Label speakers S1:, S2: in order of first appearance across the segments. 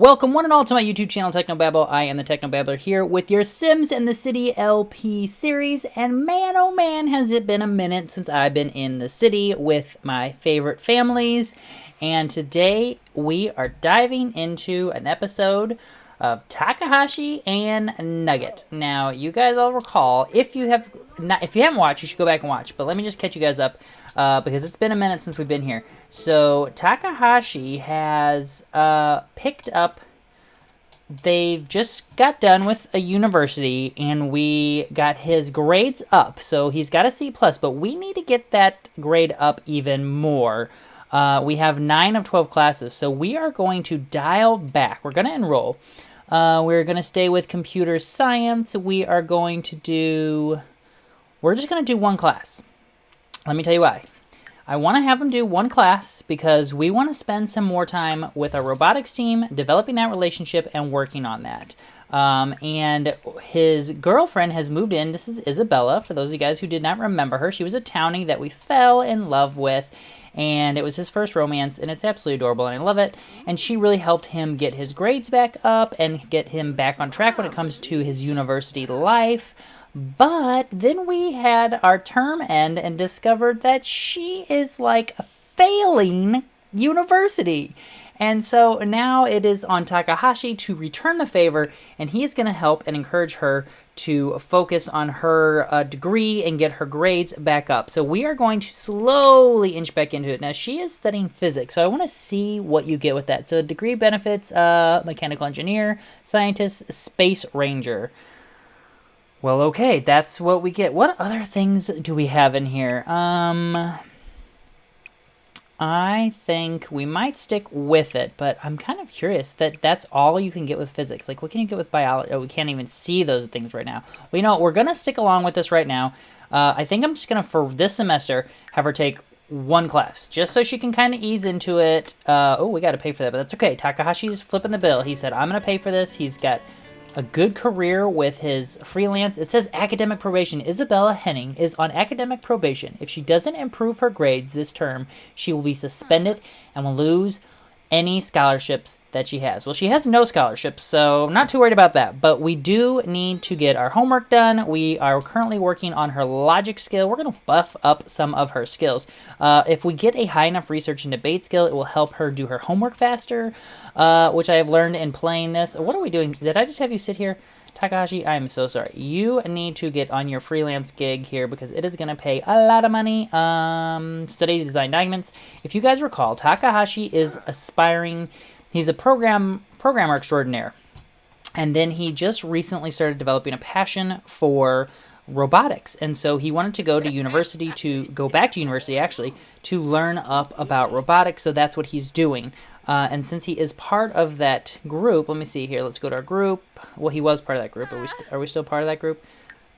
S1: Welcome one and all to my YouTube channel, Technobabble. I am the Technobabbler here with your Sims in the City LP series, and man oh man has it been a minute since I've been in the city with my favorite families, and today we are diving into an episode of Takahashi and Nugget. Now, you guys all recall, if you haven't watched, you should go back and watch, but let me just catch you guys up. Because it's been a minute since we've been here. So Takahashi has picked up, they've just got done with a university, and we got his grades up. So he's got a C+, but we need to get that grade up even more. We have 9 of 12 classes, so we are going to dial back. We're going to enroll. We're going to stay with computer science. We're just going to do one class. Let me tell you why. I want to have him do one class because we want to spend some more time with our robotics team, developing that relationship and working on that. And his girlfriend has moved in. This is Isabella, for those of you guys who did not remember her. She was a townie that we fell in love with, and it was his first romance, and it's absolutely adorable, and I love it. And she really helped him get his grades back up and get him back on track when it comes to his university life. But then we had our term end and discovered that she is like failing university. And so now it is on Takahashi to return the favor, and he is going to help and encourage her to focus on her degree and get her grades back up. So we are going to slowly inch back into it. Now, she is studying physics, so I want to see what you get with that. So degree benefits, mechanical engineer, scientist, space ranger. Well, okay, that's what we get. What other things do we have in here? I think we might stick with it, but I'm kind of curious that that's all you can get with physics. Like, what can you get with biology? Oh, we can't even see those things right now. Well, you know, we're going to stick along with this right now. I think I'm just going to, for this semester, have her take one class, just so she can kind of ease into it. Oh, we got to pay for that, but that's okay. Takahashi's flipping the bill. He said, I'm going to pay for this. He's got a good career with his freelance. It says academic probation. Isabella Henning is on academic probation. If she doesn't improve her grades this term, she will be suspended and will lose any scholarships that she has. Well, she has no scholarships, so I'm not too worried about that. But we do need to get our homework done. We are currently working on her logic skill. We're going to buff up some of her skills. If we get a high enough research and debate skill, it will help her do her homework faster, which I have learned in playing this. What are we doing? Did I just have you sit here? Takahashi, I'm so sorry. You need to get on your freelance gig here because it is going to pay a lot of money. Study design documents. If you guys recall, Takahashi is aspiring. He's a programmer extraordinaire. And then he just recently started developing a passion for robotics. And so he wanted to go back to university actually, to learn up about robotics. So that's what he's doing. And since he is part of that group, let me see here. Let's go to our group. Well, he was part of that group. Are we still part of that group?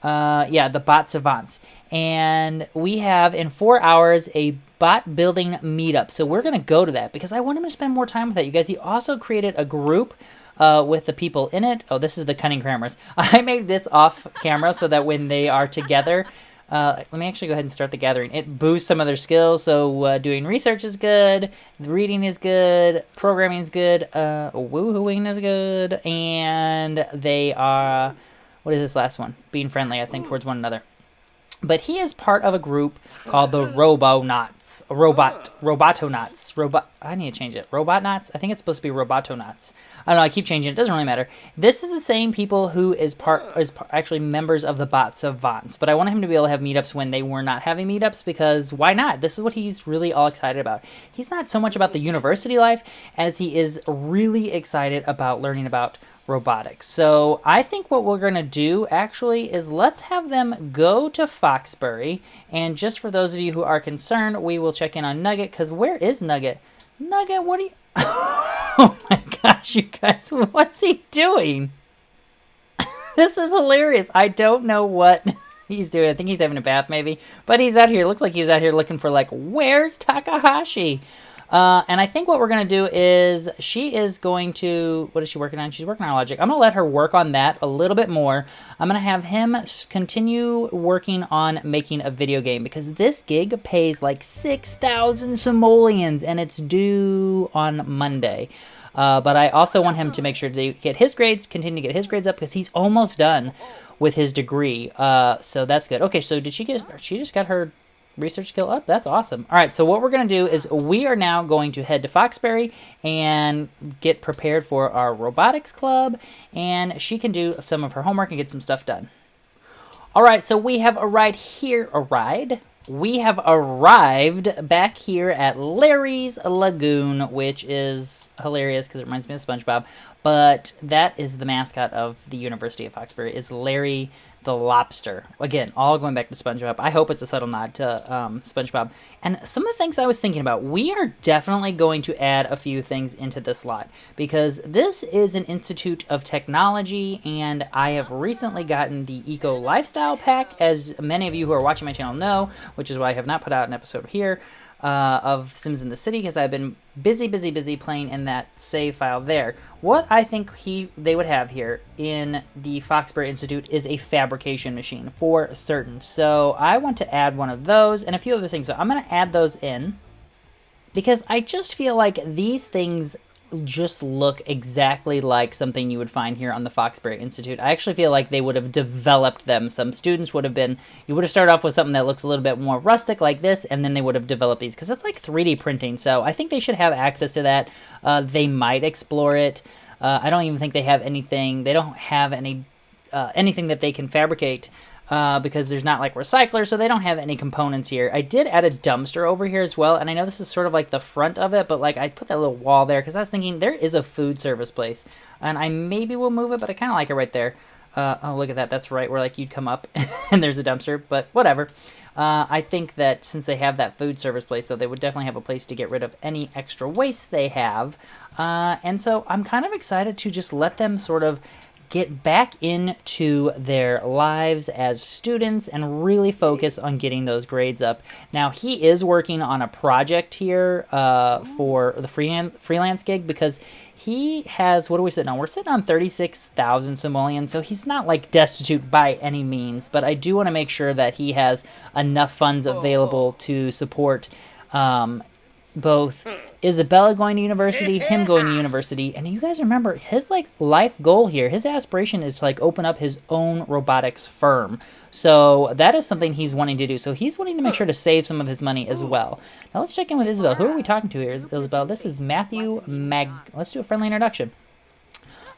S1: Yeah, the Bot Savants. And we have, in 4 hours, a bot building meetup. So we're going to go to that because I want him to spend more time with that. You guys, he also created a group with the people in it. Oh, this is the cunning crammers. I made this off camera so that when they are together, let me actually go ahead and start the gathering. It boosts some of their skills. So doing research is good, reading is good, programming is good, woohooing is good, and they are, what is this last one? Being friendly, I think, towards one another. But he is part of a group called the Robotonauts. I need to change it. Robotnauts? I think it's supposed to be Robotonauts. I don't know, I keep changing it. It doesn't really matter. This is the same people who is actually members of the Bot Savants. But I wanted him to be able to have meetups when they were not having meetups because why not? This is what he's really all excited about. He's not so much about the university life as he is really excited about learning about robotics. So I think what we're going to do actually is let's have them go to Foxbury, and just for those of you who are concerned, we will check in on Nugget, because where is Nugget? Nugget, what are you... Oh my gosh, you guys, what's he doing? This is hilarious. I don't know what he's doing. I think he's having a bath maybe, but he's out here. Looks like he was out here looking for, like, where's Takahashi? And I think what we're going to do is she is going to, what is she working on? She's working on logic. I'm going to let her work on that a little bit more. I'm going to have him continue working on making a video game because this gig pays like 6,000 simoleons and it's due on Monday. But I also want him to make sure to get his grades, continue to get his grades up, because he's almost done with his degree. So that's good. Okay, so she just got her research skill up? That's awesome. All right, so what we're going to do is we are now going to head to Foxbury and get prepared for our robotics club, and she can do some of her homework and get some stuff done. All right, so we have we have arrived back here at Larry's Lagoon, which is hilarious because it reminds me of SpongeBob, but that is the mascot of the University of Foxbury, is Larry the Lobster. Again, all going back to SpongeBob. I hope it's a subtle nod to SpongeBob. And some of the things I was thinking about, we are definitely going to add a few things into this lot, because this is an Institute of Technology, and I have recently gotten the Eco Lifestyle Pack, as many of you who are watching my channel know, which is why I have not put out an episode here of Sims in the City, because I've been busy playing in that save file there. What I think they would have here in the Foxbury Institute is a fabrication machine for certain. So I want to add one of those and a few other things. So I'm going to add those in because I just feel like these things just look exactly like something you would find here on the Foxbury Institute. I actually feel like they would have developed them. Some students would have you would have started off with something that looks a little bit more rustic like this, and then they would have developed these, because it's like 3D printing. So I think they should have access to that. They might explore it. I don't even think they have anything. They don't have anything that they can fabricate. Because there's not like recyclers, so they don't have any components here. I did add a dumpster over here as well, and I know this is sort of like the front of it, but like I put that little wall there because I was thinking there is a food service place, and I maybe will move it, but I kind of like it right there. Oh, look at that. That's right where like you'd come up and there's a dumpster, but whatever. I think that since they have that food service place, so they would definitely have a place to get rid of any extra waste they have. And so I'm kind of excited to just let them sort of get back into their lives as students and really focus on getting those grades up. Now, he is working on a project here for the freelance gig, because he has, what are we sitting on? We're sitting on 36,000 simoleons, so he's not like destitute by any means, but I do want to make sure that he has enough funds available to support both Isabella going to university, him going to university, and you guys remember his like life goal here, his aspiration is to like open up his own robotics firm. So that is something he's wanting to do. So he's wanting to make sure to save some of his money as well. Now let's check in with Isabella. Who are we talking to here, Isabella? This is Matthew Let's do a friendly introduction.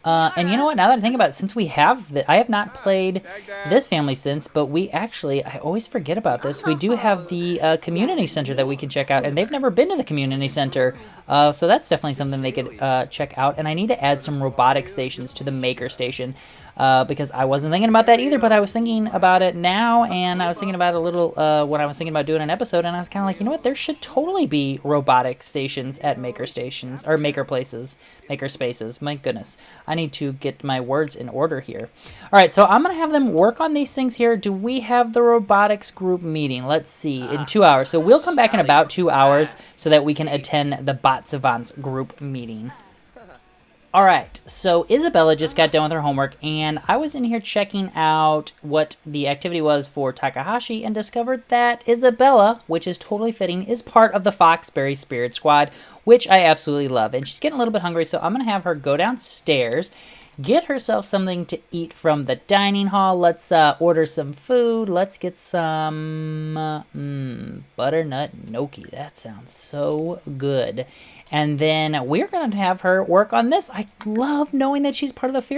S1: And you know what, now that I think about it, since we have I have not played this family since, but we actually, I always forget about this, we do have the community center that we can check out, and they've never been to the community center, so that's definitely something they could check out. And I need to add some robotic stations to the maker station, because I wasn't thinking about that either, but I was thinking about it now, and I was thinking about it a little when I was thinking about doing an episode, and I was kind of like, you know what, there should totally be robotic stations at maker stations, or maker places, maker spaces. My goodness, I need to get my words in order here. All right, so I'm going to have them work on these things here. Do we have the robotics group meeting? Let's see, in 2 hours. So we'll come back in about 2 hours so that we can attend the Bot Savants group meeting. All right, so Isabella just got done with her homework, and I was in here checking out what the activity was for Takahashi and discovered that Isabella, which is totally fitting, is part of the Foxbury Spirit Squad, which I absolutely love. And she's getting a little bit hungry, so I'm going to have her go downstairs, get herself something to eat from the dining hall. Let's order some food. Let's get some butternut gnocchi. That sounds so good. And then we're going to have her work on this. I love knowing that she's part of the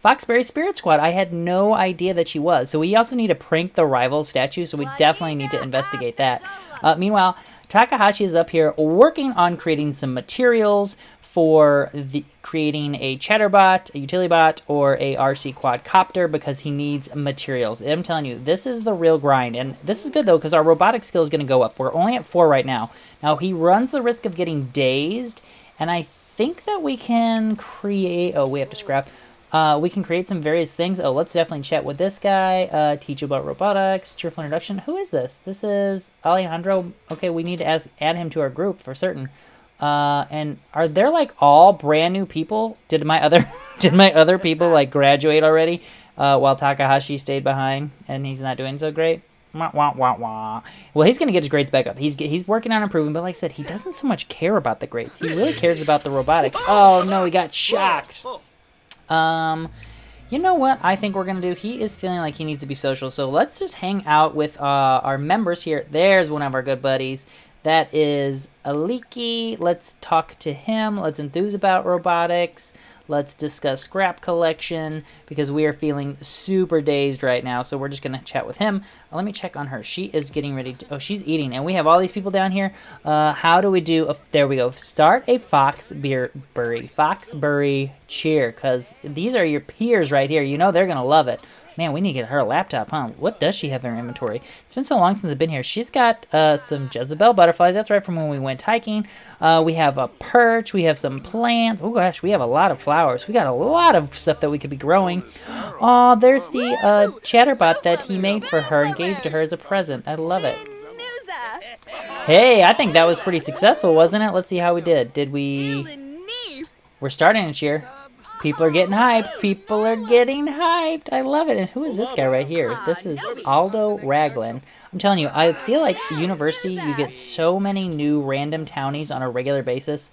S1: Foxbury Spirit Squad. I had no idea that she was. So we also need to prank the rival statue, so we definitely need to investigate that. Meanwhile, Takahashi is up here working on creating some materials for creating a chatterbot, a utility bot, or a RC quadcopter, because he needs materials. I'm telling you, this is the real grind. And this is good, though, because our robotic skill is going to go up. We're only at 4 right now. Now, he runs the risk of getting dazed, and I think that we can create... Oh, we have to scrap. We can create some various things. Oh, let's definitely chat with this guy. Teach about robotics. Cheerful introduction. Who is this? This is Alejandro. Okay, we need to add him to our group for certain. And are there like all brand new people? Did my other people like graduate already? While Takahashi stayed behind and he's not doing so great? Wah, wah, wah, wah. Well, he's going to get his grades back up. He's working on improving, but like I said, he doesn't so much care about the grades. He really cares about the robotics. Oh, no, he got shocked. You know what I think we're going to do? He is feeling like he needs to be social, so let's just hang out with our members here. There's one of our good buddies. That is Aliki. Let's talk to him. Let's enthuse about robotics. Let's discuss scrap collection because we are feeling super dazed right now. So we're just going to chat with him. Let me check on her. She is getting ready to... Oh, she's eating. And we have all these people down here. How do we do... There we go. Start a Foxbury cheer because these are your peers right here. You know they're going to love it. Man, we need to get her a laptop, huh? What does she have in her inventory? It's been so long since I've been here. She's got some Jezebel butterflies. That's right from when we went hiking. We have a perch. We have some plants. Oh, gosh, we have a lot of flowers. We got a lot of stuff that we could be growing. Oh, there's the chatterbot that he made for her and gave to her as a present. I love it. Hey, I think that was pretty successful, wasn't it? Let's see how we did. Did we... We're starting a cheer. People are getting hyped. People are getting hyped. I love it. And who is this guy right here? This is Aldo Raglan. I'm telling you, I feel like university, you get so many new random townies on a regular basis.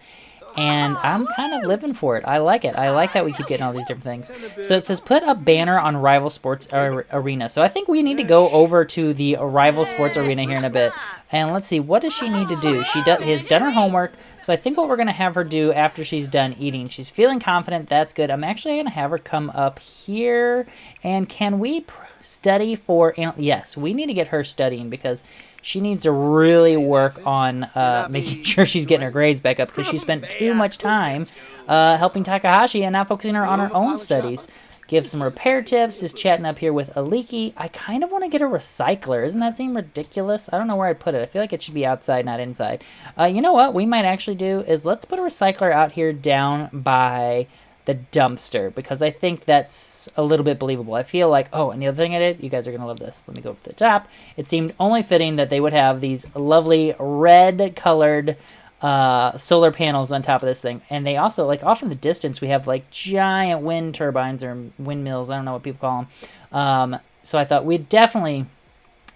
S1: And I'm kind of living for it. I like it. I like that we keep getting all these different things. So it says, put a banner on Rival Sports Arena. So I think we need to go over to the Rival Sports Arena here in a bit. And let's see, what does she need to do? She has done her homework. So I think what we're going to have her do after she's done eating, she's feeling confident. That's good. I'm actually going to have her come up here. And can we study for... Yes, we need to get her studying because she needs to really work on making sure she's getting her grades back up because she spent too much time helping Takahashi and not focusing her on her own studies. Give some repair tips, just chatting up here with Aliki. I kind of want to get a recycler. Doesn't that seem ridiculous? I don't know where I'd put it. I feel like it should be outside, not inside. You know what we might actually do is let's put a recycler out here down by the dumpster because I think that's a little bit believable. I feel like, oh, and the other thing I did, you guys are going to love this. Let me go up to the top. It seemed only fitting that they would have these lovely red-colored solar panels on top of this thing. And they also, like, off in the distance, we have, like, giant wind turbines or windmills. I don't know what people call them. So I thought we'd definitely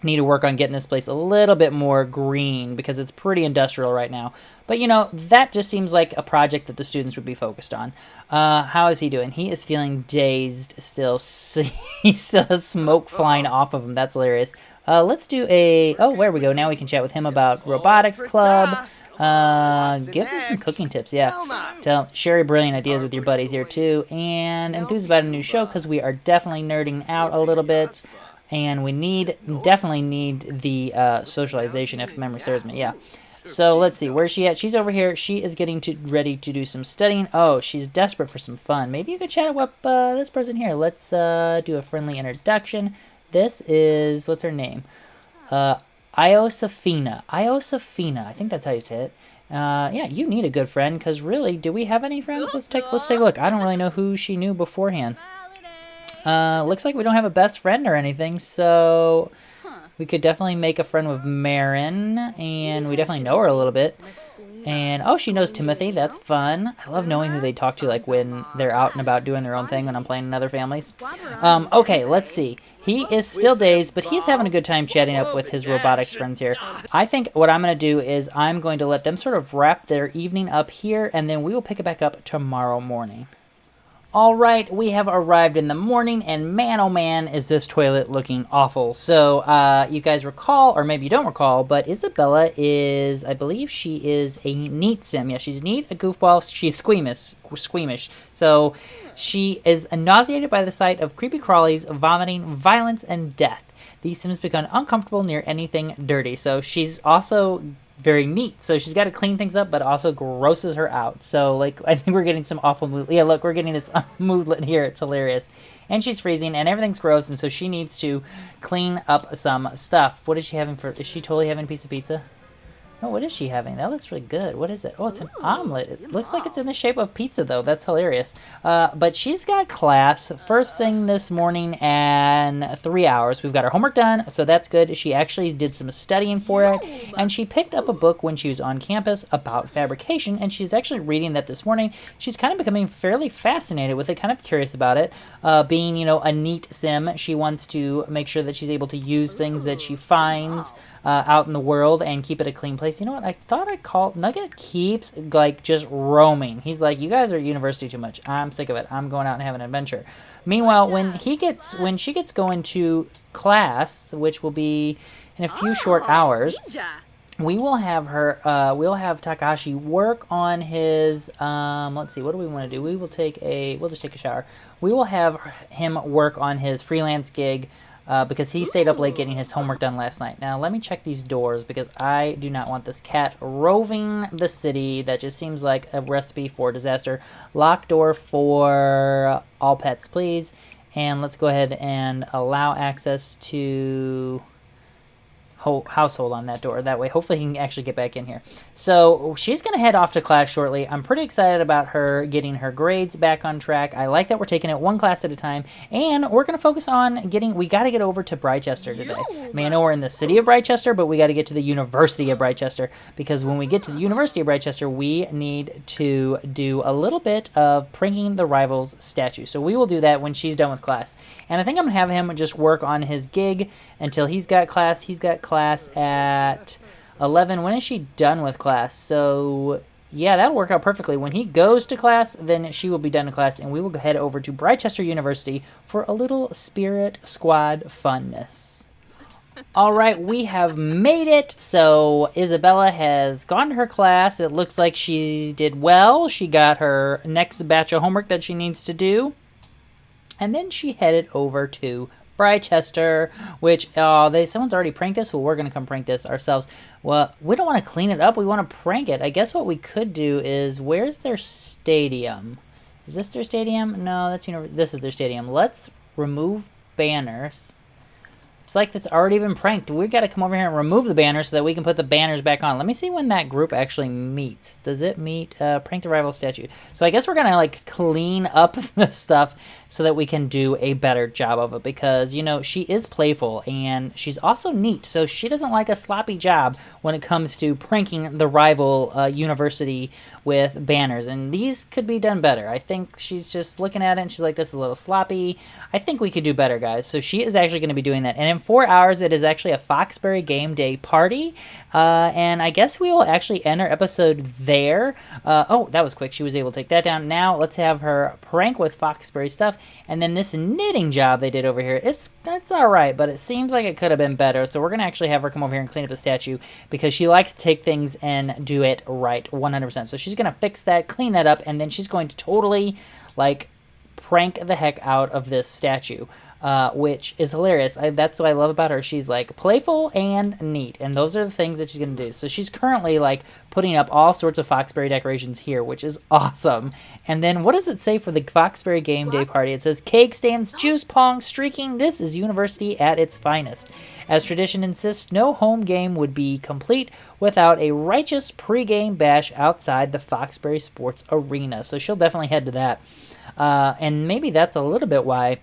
S1: need to work on getting this place a little bit more green because it's pretty industrial right now. But, you know, that just seems like a project that the students would be focused on. How is he doing? He is feeling dazed still. He still has smoke flying off of him. That's hilarious. Let's do a... Oh, there we go. Now we can chat with him about robotics club. Give him some cooking tips, yeah. Share brilliant ideas with your buddies here, too. And enthuse about a new show because we are definitely nerding out a little bit. And we definitely need the socialization, if memory serves me, yeah. So let's see, where's she at? She's over here. She is getting ready to do some studying. Oh, she's desperate for some fun. Maybe you could chat with this person here. Let's do a friendly introduction. This is, what's her name? Iosafina. I think that's how you say it. Yeah, you need a good friend, because really, do we have any friends? Let's take a look. I don't really know who she knew beforehand. Looks like we don't have a best friend or anything, so we could definitely make a friend with Marin, and we definitely know her a little bit. And, oh, she knows Timothy. That's fun. I love knowing who they talk to, like, when they're out and about doing their own thing when I'm playing in other families. Okay, let's see. He is still dazed, but he's having a good time chatting up with his robotics friends here. I think what I'm going to do is I'm going to let them sort of wrap their evening up here, and then we will pick it back up tomorrow morning. All right, we have arrived in the morning, and man, oh man, is this toilet looking awful. So, you guys recall, or maybe you don't recall, but Isabella is, I believe she is a neat sim. Yeah, she's neat, a goofball, she's squeamish. So, she is nauseated by the sight of creepy crawlies, vomiting, violence, and death. These sims become uncomfortable near anything dirty. So, she's also very neat. So she's got to clean things up, but also grosses her out. So, like, I think we're getting some awful mood. Yeah, look, we're getting this moodlet here. It's hilarious. And she's freezing, and everything's gross, and so she needs to clean up some stuff. What is she having for... Is she totally having a piece of pizza? No, what is she having? That looks really good. What is it? Oh, it's an omelet. It looks like it's in the shape of pizza, though. That's hilarious. But she's got class first thing this morning in 3 hours. We've got her homework done, so that's good. She actually did some studying for it, and she picked up a book when she was on campus about fabrication, and she's actually reading that this morning. She's kind of becoming fairly fascinated with it, kind of curious about it. Being, a neat sim, she wants to make sure that she's able to use things that she finds out in the world and keep it a clean place. You know what? I thought I'd call Nugget keeps just roaming. He's like, you guys are at university too much. I'm sick of it. I'm going out and having an adventure. Meanwhile, when she gets going to class, which will be in a few short hours, we will have we'll have Takahashi work on his, let's see, what do we want to do? We'll just take a shower. We will have him work on his freelance gig, because he stayed up late getting his homework done last night. Now, let me check these doors, because I do not want this cat roving the city. That just seems like a recipe for disaster. Lock door for all pets, please. And let's go ahead and allow access to household on that door. That way, hopefully he can actually get back in here. So she's going to head off to class shortly. I'm pretty excited about her getting her grades back on track. I like that we're taking it one class at a time, and we're going to focus on we got to get over to Britechester today. I mean, I know we're in the city of Britechester, but we got to get to the University of Britechester, because when we get to the University of Britechester, we need to do a little bit of pranking the rivals statue. So we will do that when she's done with class. And I think I'm going to have him just work on his gig until he's got class. He's got class at 11. When is she done with class? So yeah, that'll work out perfectly. When he goes to class, then she will be done in class, and we will head over to Britechester University for a little Spirit Squad funness. All right, we have made it. So Isabella has gone to her class. It looks like she did well. She got her next batch of homework that she needs to do, and then she headed over to Britechester, which someone's already pranked this. Well, we're gonna come prank this ourselves. Well, we don't want to clean it up. We want to prank it. I guess what we could do is, where's their stadium? Is this their stadium? No, this is their stadium. Let's remove banners. It's like that's already been pranked. We've got to come over here and remove the banners so that we can put the banners back on. Let me see when that group actually meets. Does it meet? Prank the rival statue. So I guess we're going to clean up the stuff so that we can do a better job of it, because, she is playful and she's also neat. So she doesn't like a sloppy job when it comes to pranking the rival university with banners. And these could be done better. I think she's just looking at it and she's like, this is a little sloppy. I think we could do better, guys. So she is actually going to be doing that. And in 4 hours, it is actually a Foxbury game day party. And I guess we will actually end our episode there. Oh, that was quick. She was able to take that down. Now let's have her prank with Foxbury stuff. And then this knitting job they did over here, that's all right, but it seems like it could have been better. So we're going to actually have her come over here and clean up the statue, because she likes to take things and do it right 100%. So she's going to fix that, clean that up, and then she's going to totally, prank the heck out of this statue. Which is hilarious. That's what I love about her. She's playful and neat, and those are the things that she's gonna do. So she's currently putting up all sorts of Foxbury decorations here, which is awesome. And then what does it say for the Foxbury game day party? It says cake stands, juice pong, streaking. This is university at its finest. As tradition insists, no home game would be complete without a righteous pregame bash outside the Foxbury Sports Arena. So she'll definitely head to that. And maybe that's a little bit why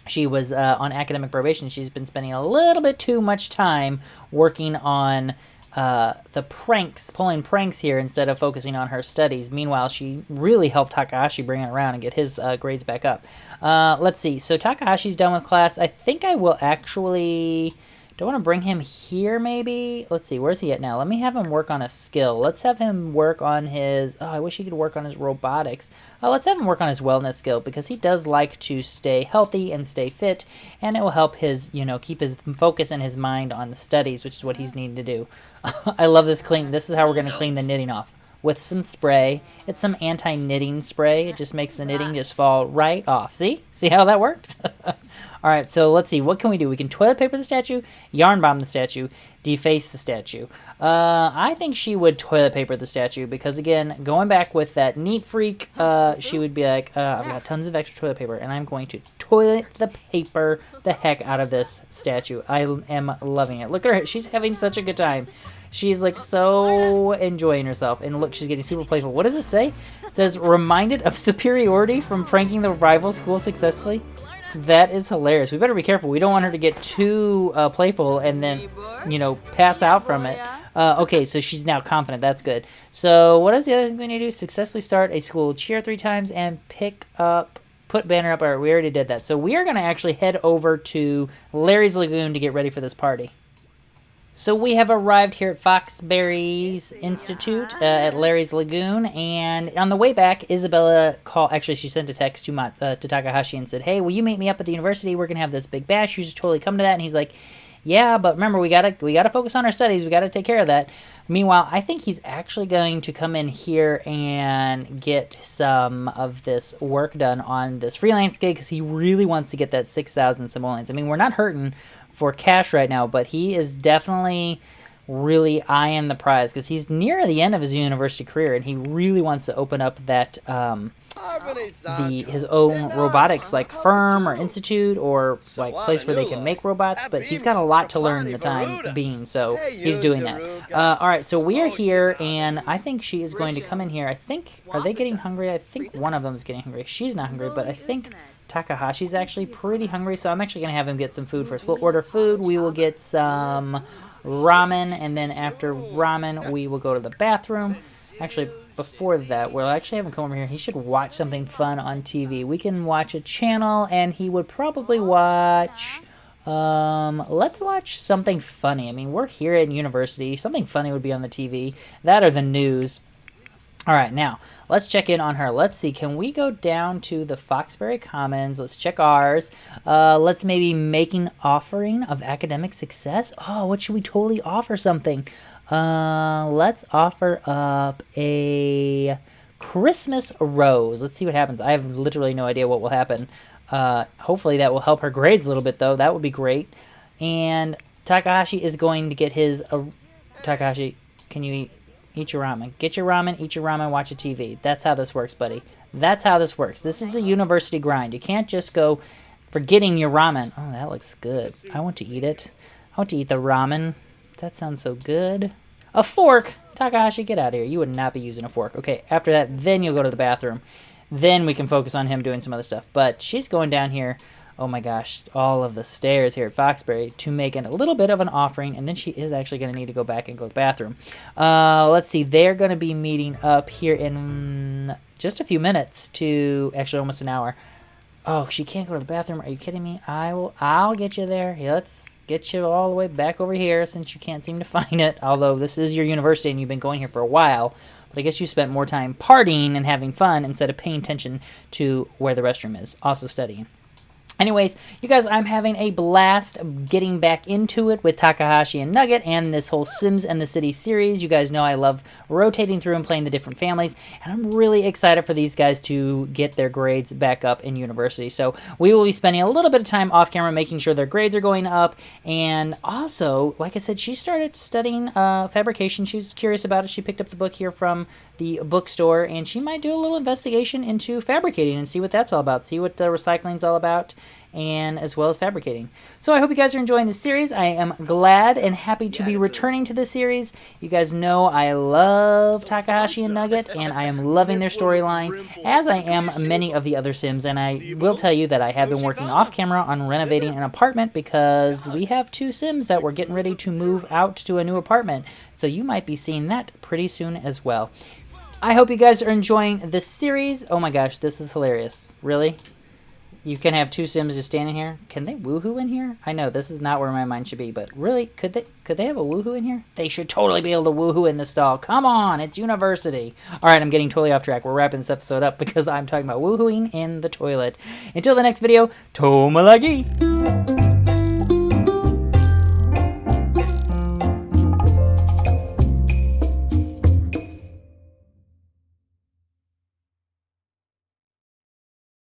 S1: she was on academic probation. She's been spending a little bit too much time working on the pranks, pulling pranks here, instead of focusing on her studies. Meanwhile, she really helped Takahashi bring it around and get his grades back up. Let's see. So Takahashi's done with class. I think I will actually... Do I want to bring him here, maybe? Let's see, where's he at now? Let me have him work on a skill. Let's have him work on his... Oh, I wish he could work on his robotics. Let's have him work on his wellness skill, because he does like to stay healthy and stay fit, and it will help his, keep his focus and his mind on the studies, which is what he's needing to do. I love this clean. This is how we're going to clean the knitting off. With some spray. It's some anti-knitting spray. It just makes the knitting just fall right off. See? See how that worked? All right, so let's see. What can we do? We can toilet paper the statue, yarn bomb the statue, deface the statue. I think she would toilet paper the statue, because, again, going back with that neat freak, she would be like, I've got tons of extra toilet paper, and I'm going to toilet the paper the heck out of this statue. I am loving it. Look at her. She's having such a good time. She's like so enjoying herself. And look, she's getting super playful. What does it say? It says, reminded of superiority from pranking the rival school successfully. That is hilarious. We better be careful. We don't want her to get too playful and then, you know, pass out from it. Okay, so she's now confident. That's good. So what is the other thing we need to do? Successfully start a school. Cheer 3 times and put banner up. All right, we already did that. So we are going to actually head over to Larry's Lagoon to get ready for this party. So we have arrived here at Foxberry's Institute at Larry's Lagoon, and on the way back, Isabella actually she sent a text to Takahashi and said, hey, will you meet me up at the university? We're going to have this big bash. You should totally come to that. And he's like, yeah, but remember, we gotta focus on our studies. We gotta take care of that. Meanwhile, I think he's actually going to come in here and get some of this work done on this freelance gig because he really wants to get that 6,000 simoleons. I mean, we're not hurting for cash right now, but he is definitely really eyeing the prize because he's near the end of his university career and he really wants to open up that his own robotics like firm or institute or like place where they can make robots, but he's got a lot to learn in the time being, so he's doing that. All right, so we are here and I think she is going to come in here. I think, are they getting hungry? I think one of them is getting hungry. She's not hungry, but I think Takahashi's actually pretty hungry, so I'm actually going to have him get some food first. We'll order food. We will get some ramen, and then after ramen, we will go to the bathroom. Actually, before that, we'll actually have him come over here. He should watch something fun on TV. We can watch a channel, and he would probably watch... let's watch something funny. I mean, we're here at university. Something funny would be on the TV. That or the news. All right, now, let's check in on her. Let's see, can we go down to the Foxberry Commons? Let's check ours. Let's maybe make an offering of academic success. Oh, what should we totally offer something? Let's offer up a Christmas rose. Let's see what happens. I have literally no idea what will happen. Hopefully that will help her grades a little bit, though. That would be great. And Takahashi is going to get his... Takahashi, can you eat your ramen? Get your ramen, eat your ramen, watch a TV. That's how this works, buddy. That's how this works. This is a university grind. You can't just go forgetting your ramen. Oh, that looks good. I want to eat it. I want to eat the ramen. That sounds so good. A fork? Takahashi, get out of here. You would not be using a fork. Okay, after that, then you'll go to the bathroom. Then we can focus on him doing some other stuff. But she's going down here, oh my gosh, all of the stairs here at Foxberry to make a little bit of an offering, and then she is actually going to need to go back and go to the bathroom. Let's see, they're going to be meeting up here in just a few minutes to, actually almost an hour. Oh, she can't go to the bathroom. Are you kidding me? I'll get you there. Yeah, let's get you all the way back over here since you can't seem to find it. Although this is your university and you've been going here for a while. But I guess you spent more time partying and having fun instead of paying attention to where the restroom is. Also studying. Anyways, you guys, I'm having a blast getting back into it with Takahashi and Nugget and this whole Sims and the City series. You guys know I love rotating through and playing the different families, and I'm really excited for these guys to get their grades back up in university. So we will be spending a little bit of time off camera making sure their grades are going up, and also, like I said, she started studying fabrication. She was curious about it. She picked up the book here from the bookstore, and she might do a little investigation into fabricating and see what that's all about, see what the recycling's all about, and as well as fabricating. So I hope you guys are enjoying this series. I am glad and happy to be returning to this series. You guys know I love Takahashi and Nugget, and I am loving their storyline, as I am many of the other Sims, and I will tell you that I have been working off camera on renovating an apartment because we have 2 Sims that we're getting ready to move out to a new apartment, so you might be seeing that pretty soon as well. I hope you guys are enjoying this series. Oh my gosh, this is hilarious. Really? You can have 2 Sims just standing here? Can they woohoo in here? I know, this is not where my mind should be, but really, could they have a woohoo in here? They should totally be able to woohoo in this stall. Come on, it's university. Alright, I'm getting totally off track. We're wrapping this episode up because I'm talking about woohooing in the toilet. Until the next video, Tomalagi!